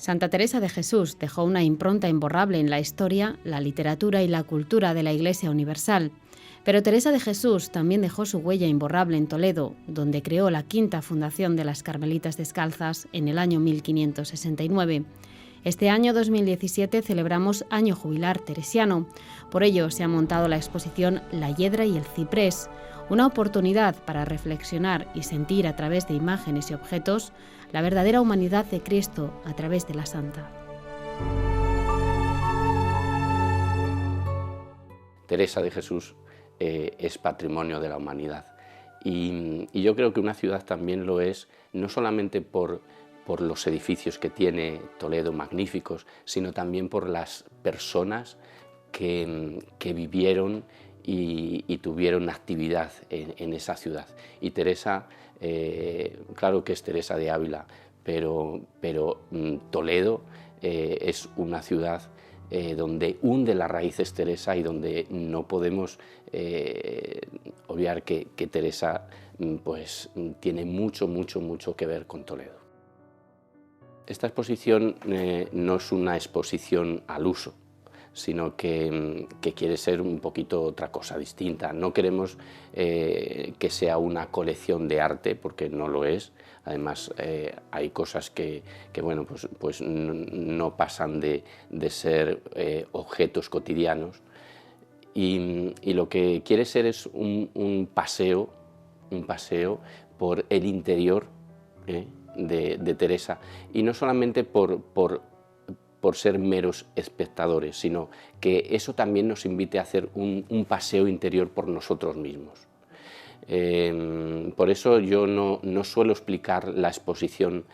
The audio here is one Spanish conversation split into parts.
Santa Teresa de Jesús dejó una impronta imborrable en la historia, la literatura y la cultura de la Iglesia Universal. Pero Teresa de Jesús también dejó su huella imborrable en Toledo, donde creó la quinta fundación de las Carmelitas Descalzas en el año 1569. Este año 2017 celebramos Año Jubilar Teresiano. Por ello se ha montado la exposición La Hiedra y el Ciprés, una oportunidad para reflexionar y sentir a través de imágenes y objetos la verdadera humanidad de Cristo a través de la Santa. Teresa de Jesús es patrimonio de la humanidad y yo creo que una ciudad también lo es, no solamente por los edificios que tiene Toledo magníficos, sino también por las personas que vivieron y tuvieron actividad en esa ciudad. Y Teresa, claro que es Teresa de Ávila, pero Toledo es una ciudad donde hunde las raíces Teresa y donde no podemos obviar que Teresa pues, tiene mucho que ver con Toledo. Esta exposición no es una exposición al uso, sino que quiere ser un poquito otra cosa distinta. No queremos que sea una colección de arte, porque no lo es. Además, hay cosas que bueno, pues no pasan de ser objetos cotidianos. Y lo que quiere ser es un paseo por el interior de Teresa, y no solamente por ser meros espectadores, sino que eso también nos invite a hacer un paseo interior por nosotros mismos. Por eso yo no suelo explicar la exposición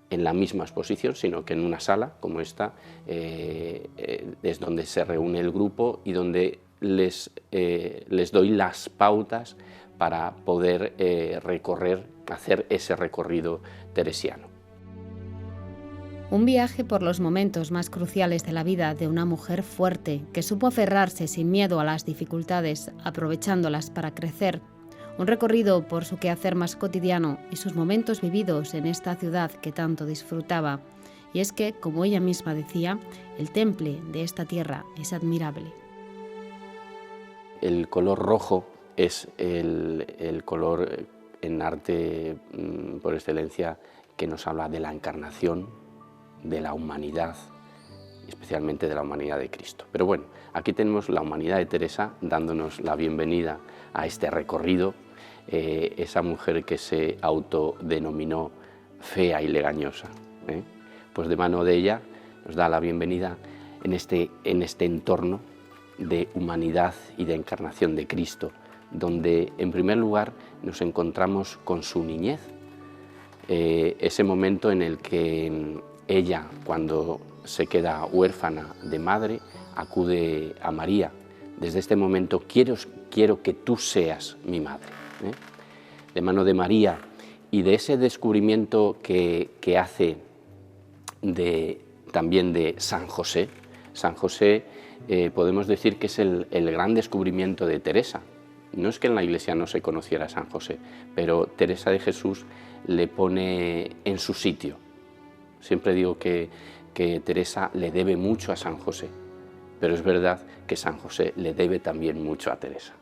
en la misma exposición, sino que en una sala como esta es donde se reúne el grupo y donde les doy las pautas para poder hacer ese recorrido teresiano. Un viaje por los momentos más cruciales de la vida de una mujer fuerte que supo aferrarse sin miedo a las dificultades, aprovechándolas para crecer. Un recorrido por su quehacer más cotidiano y sus momentos vividos en esta ciudad que tanto disfrutaba. Y es que, como ella misma decía, el temple de esta tierra es admirable. El color rojo es el color en arte por excelencia que nos habla de la encarnación, de la humanidad, especialmente de la humanidad de Cristo. Pero bueno, aquí tenemos la humanidad de Teresa dándonos la bienvenida a este recorrido, esa mujer que se autodenominó fea y legañosa, pues de mano de ella nos da la bienvenida en este entorno de humanidad y de encarnación de Cristo, donde en primer lugar nos encontramos con su niñez, ese momento en el que ella, cuando se queda huérfana de madre, acude a María. Desde este momento quiero que tú seas mi madre. De mano de María y de ese descubrimiento que hace también de San José. San José podemos decir que es el gran descubrimiento de Teresa. No es que en la Iglesia no se conociera a San José, pero Teresa de Jesús le pone en su sitio. Siempre digo que Teresa le debe mucho a San José, pero es verdad que San José le debe también mucho a Teresa.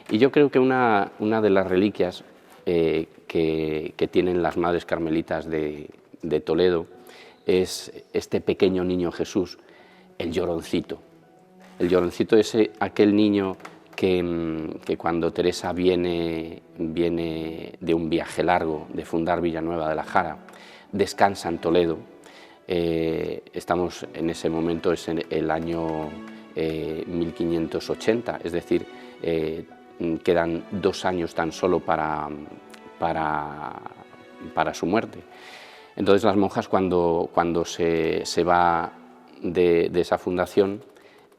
Y yo creo que una de las reliquias que tienen las Madres Carmelitas de Toledo es este pequeño niño Jesús, el lloroncito. El lloroncito es aquel niño que cuando Teresa viene de un viaje largo, de fundar Villanueva de la Jara, descansa en Toledo. Estamos en ese momento, es en el año 1580, es decir, quedan 2 años tan solo para su muerte. Entonces las monjas cuando se va de esa fundación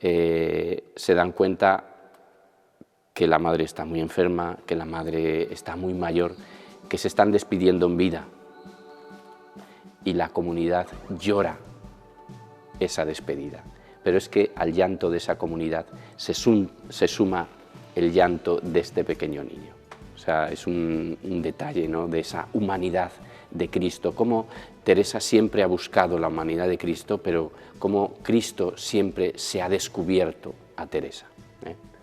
se dan cuenta que la madre está muy enferma, que la madre está muy mayor, que se están despidiendo en vida. Y la comunidad llora esa despedida. Pero es que al llanto de esa comunidad se suma el llanto de este pequeño niño. O sea, es un detalle, ¿no?, de esa humanidad de Cristo, cómo Teresa siempre ha buscado la humanidad de Cristo, pero cómo Cristo siempre se ha descubierto a Teresa.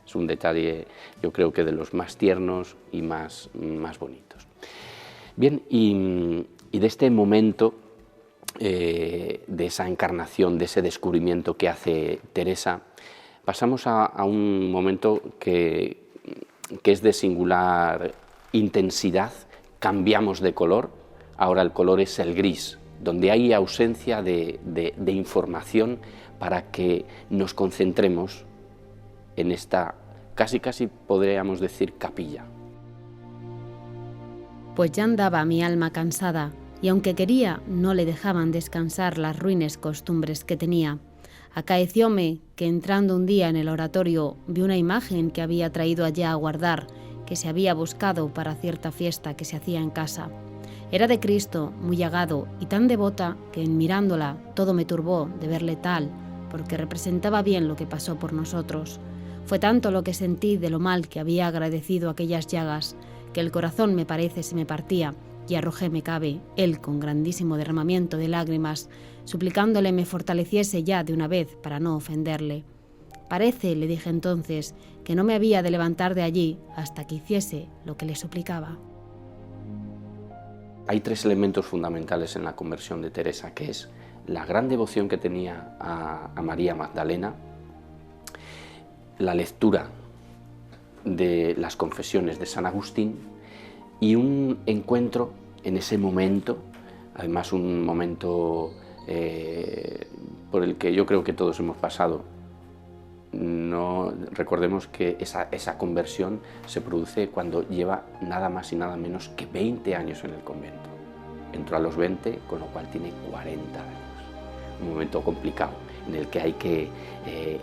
Es un detalle, yo creo que de los más tiernos y más bonitos. Bien, y de este momento, de esa encarnación, de ese descubrimiento que hace Teresa, pasamos a un momento que es de singular intensidad. Cambiamos de color, ahora el color es el gris, donde hay ausencia de información para que nos concentremos en esta, casi podríamos decir, capilla. Pues ya andaba mi alma cansada, y aunque quería, no le dejaban descansar las ruines costumbres que tenía. Acaecióme que entrando un día en el oratorio vi una imagen que había traído allá a guardar, que se había buscado para cierta fiesta que se hacía en casa. Era de Cristo, muy llagado y tan devota que en mirándola todo me turbó de verle tal, porque representaba bien lo que pasó por nosotros. Fue tanto lo que sentí de lo mal que había agradecido aquellas llagas, que el corazón me parece se me partía, y arrojéme cabe, él con grandísimo derramamiento de lágrimas, suplicándole me fortaleciese ya de una vez para no ofenderle. Parece, le dije entonces, que no me había de levantar de allí hasta que hiciese lo que le suplicaba. Hay tres elementos fundamentales en la conversión de Teresa, que es la gran devoción que tenía a María Magdalena, la lectura de las confesiones de San Agustín y un encuentro en ese momento, además un momento por el que yo creo que todos hemos pasado. No recordemos que esa conversión se produce cuando lleva nada más y nada menos que 20 años en el convento. Entró a los 20, con lo cual tiene 40 años. Un momento complicado en el que hay que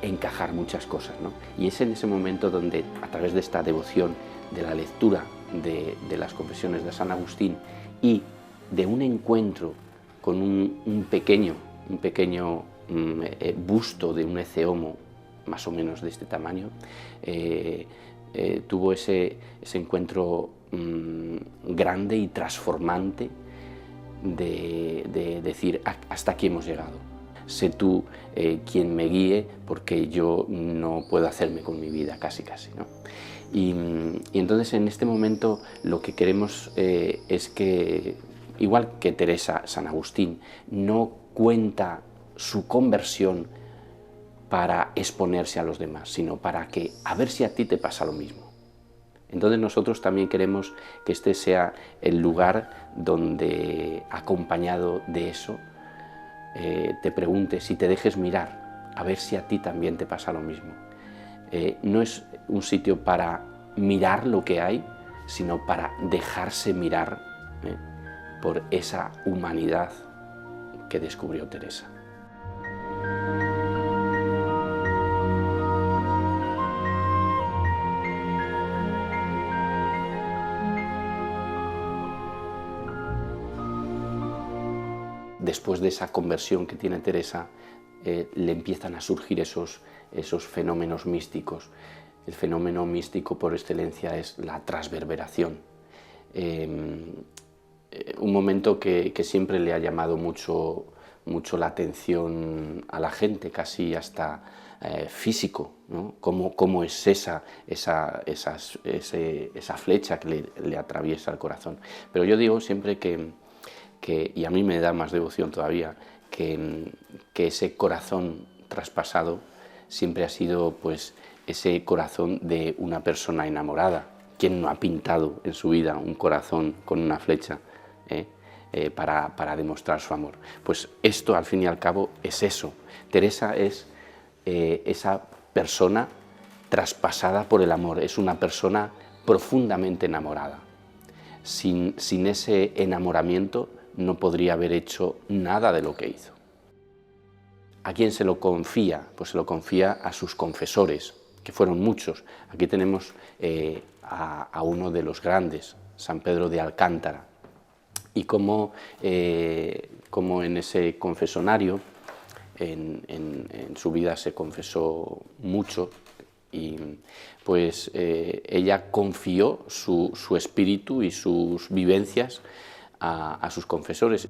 encajar muchas cosas, ¿no? Y es en ese momento donde, a través de esta devoción, de la lectura de las confesiones de San Agustín y de un encuentro con un pequeño busto de un Ecce Homo, más o menos de este tamaño, tuvo ese encuentro grande y transformante de decir, hasta aquí hemos llegado. Sé tú quien me guíe, porque yo no puedo hacerme con mi vida, casi, ¿no? Y entonces en este momento lo que queremos es que, igual que Teresa, San Agustín no cuenta su conversión para exponerse a los demás, sino para que, a ver si a ti te pasa lo mismo. Entonces nosotros también queremos que este sea el lugar donde, acompañado de eso, te preguntes y te dejes mirar, a ver si a ti también te pasa lo mismo. No es un sitio para mirar lo que hay, sino para dejarse mirar por esa humanidad que descubrió Teresa. Después de esa conversión que tiene Teresa, le empiezan a surgir esos fenómenos místicos. El fenómeno místico por excelencia es la transverberación. Un momento que siempre le ha llamado mucho la atención a la gente, casi hasta físico, ¿no? Cómo es esa flecha que le atraviesa el corazón. Pero yo digo siempre que, y a mí me da más devoción todavía, que ese corazón traspasado siempre ha sido pues ese corazón de una persona enamorada. ¿Quién no ha pintado en su vida un corazón con una flecha para demostrar su amor? Pues esto, al fin y al cabo, es eso. Teresa es esa persona traspasada por el amor, es una persona profundamente enamorada. Sin ese enamoramiento no podría haber hecho nada de lo que hizo. ¿A quién se lo confía? Pues se lo confía a sus confesores, que fueron muchos. Aquí tenemos a uno de los grandes, San Pedro de Alcántara, y cómo en ese confesonario, en su vida se confesó mucho, y pues ella confió su espíritu y sus vivencias a sus confesores.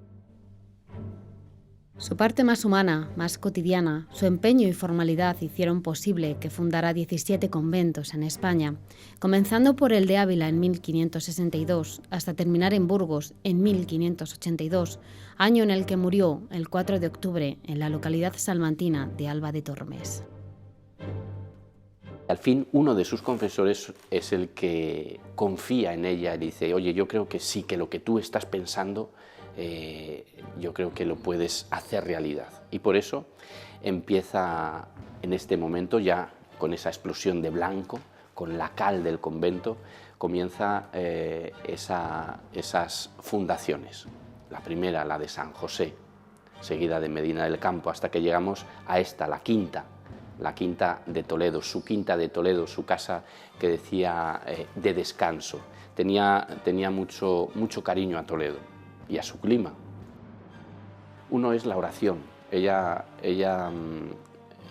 Su parte más humana, más cotidiana, su empeño y formalidad hicieron posible que fundara 17 conventos en España, comenzando por el de Ávila en 1562 hasta terminar en Burgos en 1582, año en el que murió el 4 de octubre en la localidad salmantina de Alba de Tormes. Al fin, uno de sus confesores es el que confía en ella y dice: oye, yo creo que sí, que lo que tú estás pensando, yo creo que lo puedes hacer realidad. Y por eso empieza en este momento, ya con esa explosión de blanco, con la cal del convento, comienza esas fundaciones. La primera, la de San José, seguida de Medina del Campo, hasta que llegamos a esta, la quinta de Toledo, su quinta de Toledo, su casa que decía de descanso. Tenía mucho cariño a Toledo y a su clima. Uno es la oración. Ella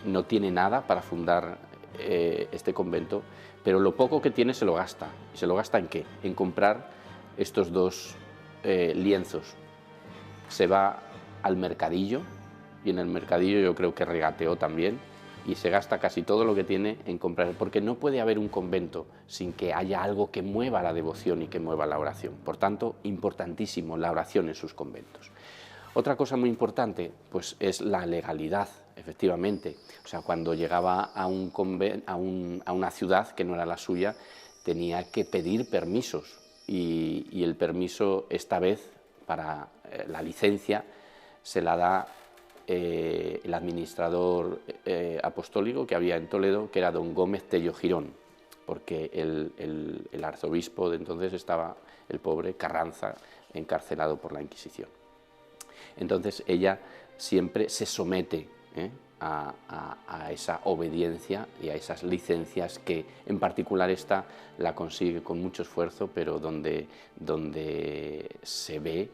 no tiene nada para fundar este convento, pero lo poco que tiene se lo gasta. ¿Y se lo gasta en qué? En comprar estos dos lienzos. Se va al mercadillo, y en el mercadillo yo creo que regateó también, y se gasta casi todo lo que tiene en comprar, porque no puede haber un convento sin que haya algo que mueva la devoción y que mueva la oración. Por tanto, importantísimo la oración en sus conventos. Otra cosa muy importante, pues, es la legalidad, efectivamente. O sea, cuando llegaba a una ciudad que no era la suya, tenía que pedir permisos, y el permiso, esta vez, para la licencia, se la da el administrador apostólico que había en Toledo, que era don Gómez Tello Girón, porque el arzobispo de entonces estaba, el pobre Carranza, encarcelado por la Inquisición. Entonces ella siempre se somete a esa obediencia y a esas licencias, que en particular esta la consigue con mucho esfuerzo, pero donde se ve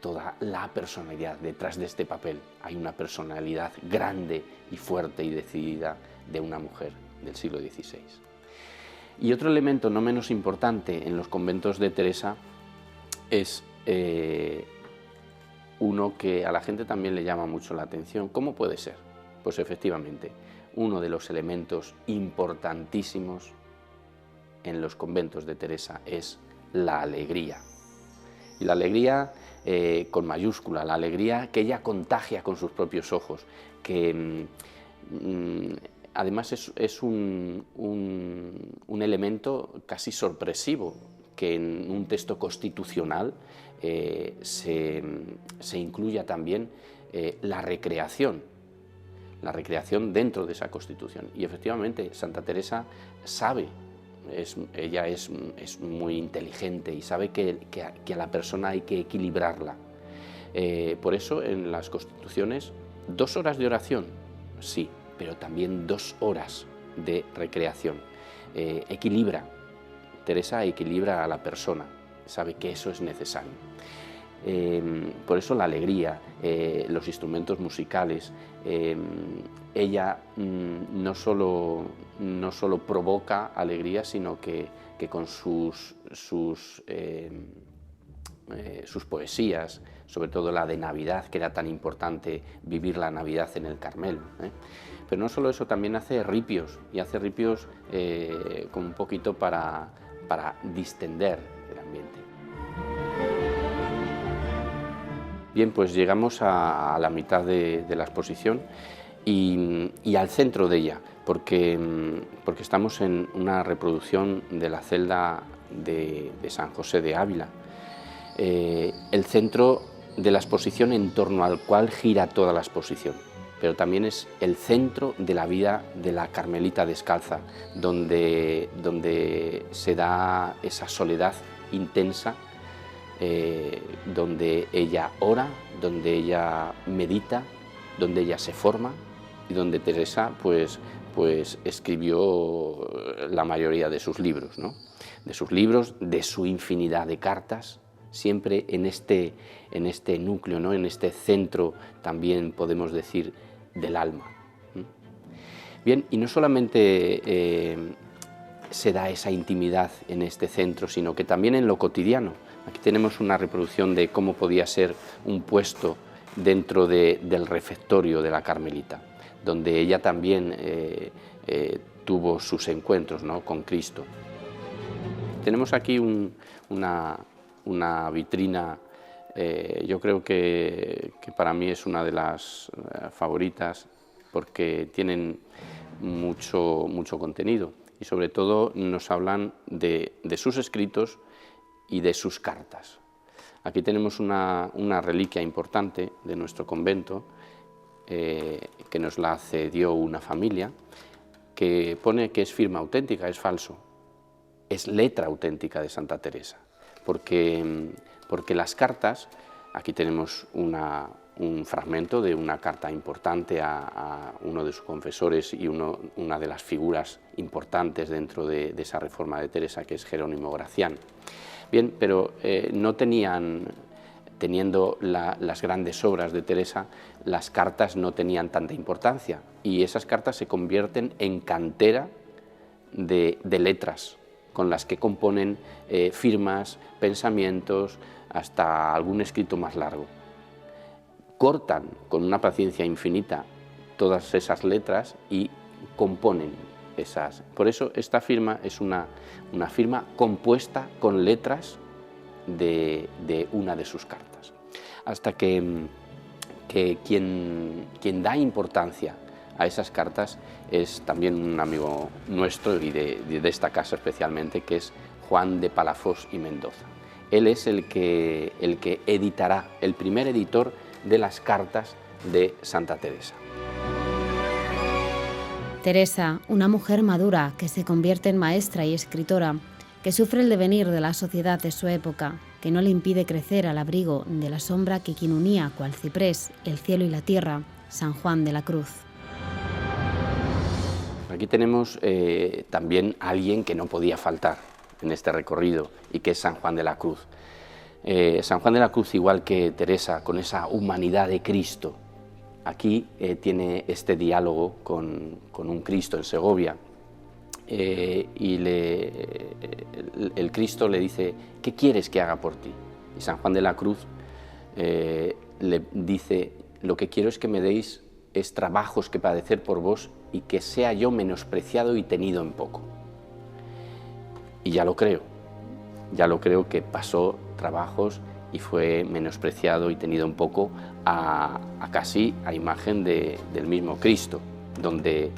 toda la personalidad detrás de este papel. Hay una personalidad grande y fuerte y decidida de una mujer del siglo XVI. Y otro elemento no menos importante en los conventos de Teresa es uno que a la gente también le llama mucho la atención. ¿Cómo puede ser? Pues efectivamente, uno de los elementos importantísimos en los conventos de Teresa es la alegría. Y la alegría con mayúscula, la alegría que ella contagia con sus propios ojos, que además es un elemento casi sorpresivo, que en un texto constitucional se incluya también la recreación dentro de esa Constitución. Y efectivamente Santa Teresa sabe, ella es muy inteligente y sabe que a la persona hay que equilibrarla. Por eso en las Constituciones 2 horas de oración, sí, pero también 2 horas de recreación. Teresa equilibra a la persona, sabe que eso es necesario. Por eso la alegría, los instrumentos musicales, ella no solo provoca alegría, sino que con sus poesías, sobre todo la de Navidad, que era tan importante vivir la Navidad en el Carmelo, pero no solo eso, también hace ripios, y hace ripios con un poquito para distender el ambiente. Bien, pues llegamos a la mitad de la exposición y al centro de ella, porque estamos en una reproducción de la celda de San José de Ávila. El centro de la exposición en torno al cual gira toda la exposición, pero también es el centro de la vida de la Carmelita descalza, donde se da esa soledad intensa, donde ella ora, donde ella medita, donde ella se forma, y donde Teresa pues escribió la mayoría de sus libros, ¿no? De sus libros, de su infinidad de cartas, siempre en este núcleo, ¿no? En este centro, también podemos decir, del alma. Bien, y no solamente se da esa intimidad en este centro, sino que también en lo cotidiano. Aquí tenemos una reproducción de cómo podía ser un puesto dentro del refectorio de la Carmelita, donde ella también tuvo sus encuentros, ¿no?, con Cristo. Tenemos aquí una vitrina, yo creo que para mí es una de las favoritas, porque tienen mucho contenido y sobre todo nos hablan de sus escritos y de sus cartas. Aquí tenemos una reliquia importante de nuestro convento que nos la cedió una familia, que pone que es firma auténtica. Es falso, es letra auténtica de Santa Teresa, porque las cartas, aquí tenemos un fragmento de una carta importante a uno de sus confesores y una de las figuras importantes dentro de esa reforma de Teresa, que es Jerónimo Gracián. Bien, pero teniendo las grandes obras de Teresa, las cartas no tenían tanta importancia, y esas cartas se convierten en cantera de letras con las que componen firmas, pensamientos, hasta algún escrito más largo. Cortan con una paciencia infinita todas esas letras y componen esas. Por eso esta firma es una firma compuesta con letras de una de sus cartas. Hasta que quien da importancia a esas cartas es también un amigo nuestro y de esta casa especialmente, que es Juan de Palafox y Mendoza. Él es el que editará, el primer editor de las cartas de Santa Teresa. Teresa, una mujer madura que se convierte en maestra y escritora, que sufre el devenir de la sociedad de su época, que no le impide crecer al abrigo de la sombra que quien unía cual ciprés el cielo y la tierra, San Juan de la Cruz. Aquí tenemos también a alguien que no podía faltar en este recorrido, y que es San Juan de la Cruz. San Juan de la Cruz, igual que Teresa, con esa humanidad de Cristo, aquí tiene este diálogo con un Cristo en Segovia, y el Cristo le dice: ¿qué quieres que haga por ti? Y San Juan de la Cruz le dice: lo que quiero es que me deis trabajos que padecer por vos, y que sea yo menospreciado y tenido en poco. Y ya lo creo que pasó trabajos y fue menospreciado y tenido un poco casi a imagen del mismo Cristo, donde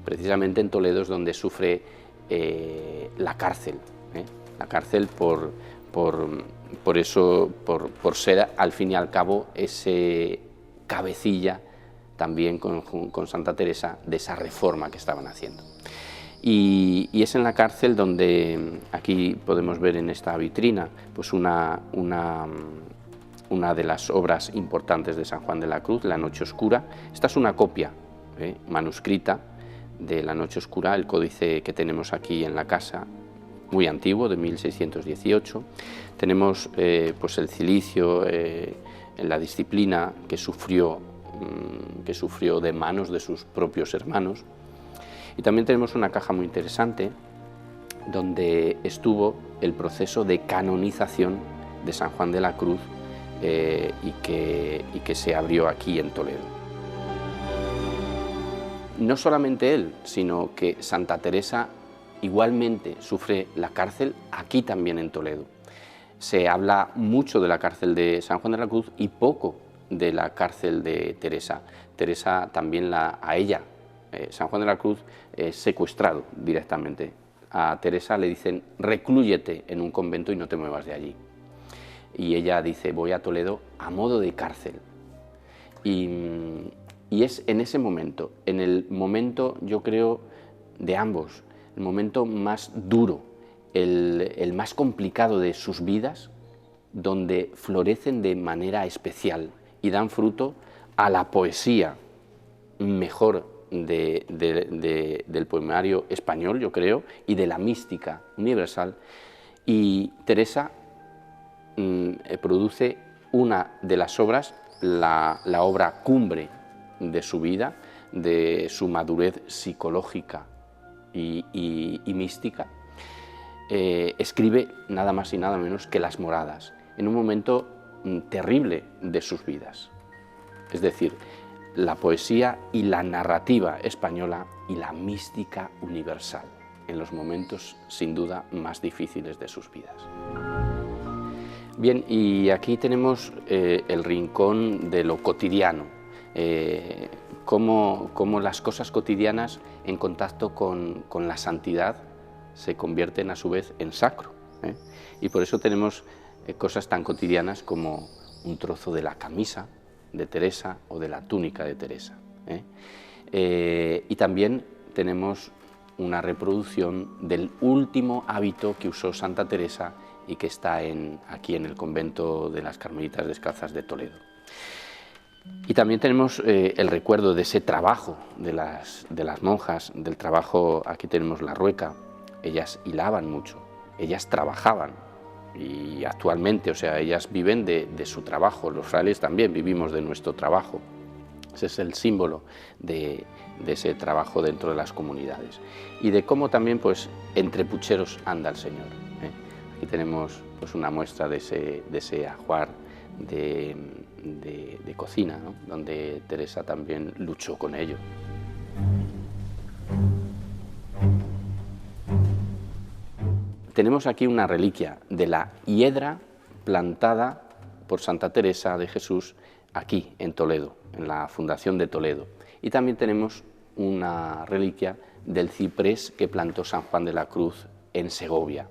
precisamente en Toledo es donde sufre la cárcel por ser al fin y al cabo ese cabecilla también con Santa Teresa de esa reforma que estaban haciendo. Y es en la cárcel donde aquí podemos ver en esta vitrina pues una de las obras importantes de San Juan de la Cruz, La Noche Oscura. Esta es una copia manuscrita de La Noche Oscura, el códice que tenemos aquí en la casa, muy antiguo, de 1618. Tenemos pues el cilicio, en la disciplina que sufrió de manos de sus propios hermanos. Y también tenemos una caja muy interesante donde estuvo el proceso de canonización de San Juan de la Cruz y que se abrió aquí en Toledo. No solamente él, sino que Santa Teresa igualmente sufre la cárcel aquí también en Toledo. Se habla mucho de la cárcel de San Juan de la Cruz y poco de la cárcel de Teresa. Teresa también a ella, San Juan de la Cruz, es secuestrado directamente. A Teresa le dicen: reclúyete en un convento y no te muevas de allí. Y ella dice: voy a Toledo a modo de cárcel. Y es en ese momento, en el momento, yo creo, de ambos, el momento más duro, el más complicado de sus vidas, donde florecen de manera especial y dan fruto a la poesía mejor del poemario español, yo creo, y de la mística universal. Y Teresa produce una de las obras, la obra cumbre de su vida, de su madurez psicológica y mística. Escribe nada más y nada menos que Las Moradas, en un momento terrible de sus vidas. es decir, la poesía y la narrativa española y la mística universal, en los momentos sin duda más difíciles de sus vidas. Bien, y aquí tenemos el rincón de lo cotidiano, cómo las cosas cotidianas en contacto con la santidad se convierten a su vez en sacro, ¿eh? Y por eso tenemos cosas tan cotidianas como un trozo de la camisa de Teresa o de la túnica de Teresa, ¿eh? Y también tenemos una reproducción del último hábito que usó Santa Teresa y que está aquí en el convento de las Carmelitas Descalzas de Toledo. Y también tenemos el recuerdo de ese trabajo de las monjas, del trabajo. Aquí tenemos la rueca. Ellas hilaban mucho, ellas trabajaban, y actualmente, o sea, ellas viven de su trabajo. Los frailes también vivimos de nuestro trabajo. Ese es el símbolo de ese trabajo dentro de las comunidades y de cómo también, pues, entre pucheros anda el Señor, ¿eh? Aquí tenemos, pues, una muestra de ese ajuar de cocina, ¿no?, donde Teresa también luchó con ello. Tenemos aquí una reliquia de la hiedra plantada por Santa Teresa de Jesús aquí en Toledo, en la Fundación de Toledo. Y también tenemos una reliquia del ciprés que plantó San Juan de la Cruz en Segovia.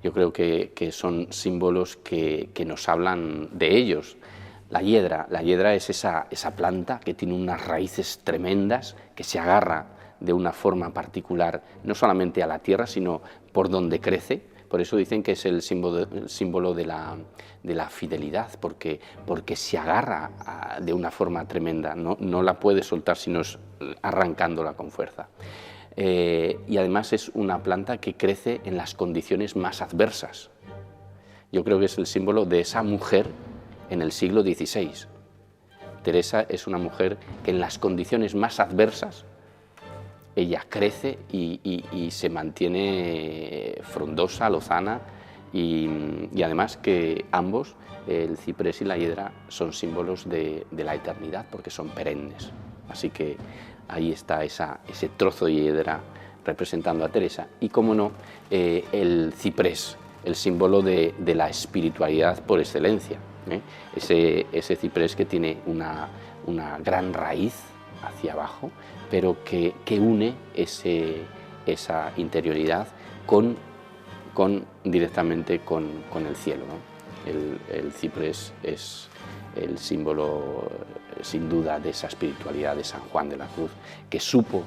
Yo creo que son símbolos que nos hablan de ellos. La hiedra es esa planta que tiene unas raíces tremendas, que se agarra de una forma particular, no solamente a la tierra, sino por donde crece. Por eso dicen que es el símbolo de la fidelidad, porque se agarra de una forma tremenda, no la puede soltar sino arrancándola con fuerza. Y además es una planta que crece en las condiciones más adversas. Yo creo que es el símbolo de esa mujer en el siglo XVI. Teresa es una mujer que en las condiciones más adversas ella crece y se mantiene frondosa, lozana, y además que ambos, el ciprés y la hiedra, son símbolos de la eternidad porque son perennes. Así que ahí está ese trozo de hiedra representando a Teresa y, cómo no, el ciprés, el símbolo de la espiritualidad por excelencia, ¿eh? Ese ciprés que tiene una gran raíz hacia abajo, pero que une esa interioridad directamente con el cielo, ¿no? El ciprés es el símbolo, sin duda, de esa espiritualidad de San Juan de la Cruz, que supo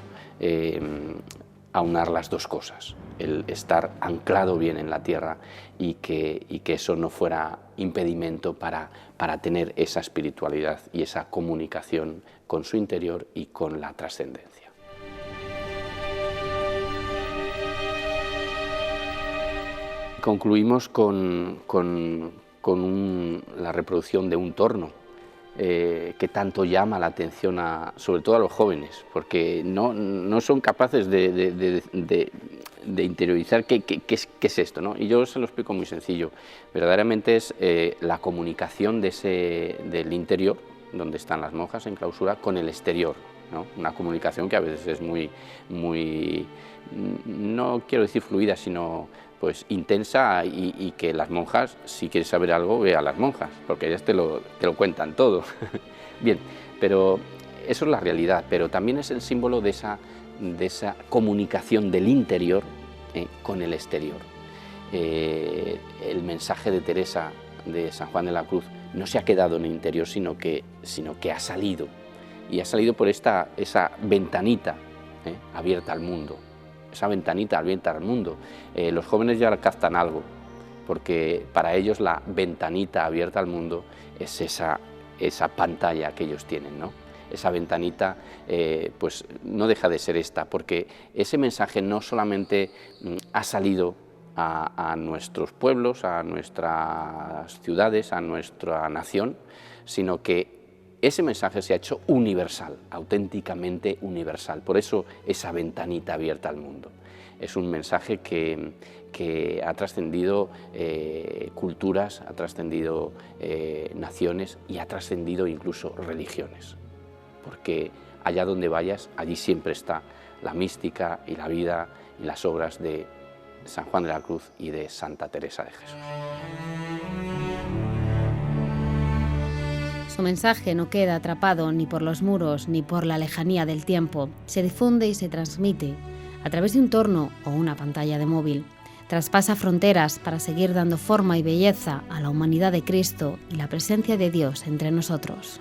aunar las dos cosas, el estar anclado bien en la tierra y que eso no fuera impedimento para tener esa espiritualidad y esa comunicación con su interior y con la trascendencia. Concluimos con la reproducción de un torno que tanto llama la atención sobre todo a los jóvenes, porque no son capaces de interiorizar qué es esto, ¿no? Y yo se lo explico muy sencillo. Verdaderamente es la comunicación del interior, donde están las monjas en clausura, con el exterior, ¿no? Una comunicación que a veces es muy, no quiero decir fluida, sino pues intensa, y que las monjas, si quieres saber algo, ve a las monjas, porque ellas te lo cuentan todo. Bien, pero eso es la realidad, pero también es el símbolo de esa comunicación del interior con el exterior. El mensaje de Teresa, de San Juan de la Cruz, no se ha quedado en el interior, sino que ha salido, y ha salido por esa ventanita abierta al mundo. Esa ventanita abierta al mundo. Los jóvenes ya captan algo, porque para ellos la ventanita abierta al mundo es esa pantalla que ellos tienen, ¿no? Esa ventanita, pues no deja de ser esta, porque ese mensaje no solamente ha salido a nuestros pueblos, a nuestras ciudades, a nuestra nación, sino que ese mensaje se ha hecho universal, auténticamente universal. Por eso esa ventanita abierta al mundo. Es un mensaje que ha trascendido culturas, ha trascendido naciones y ha trascendido incluso religiones. Porque allá donde vayas, allí siempre está la mística y la vida y las obras de San Juan de la Cruz y de Santa Teresa de Jesús. Su mensaje no queda atrapado ni por los muros ni por la lejanía del tiempo. Se difunde y se transmite a través de un torno o una pantalla de móvil. Traspasa fronteras para seguir dando forma y belleza a la humanidad de Cristo y la presencia de Dios entre nosotros.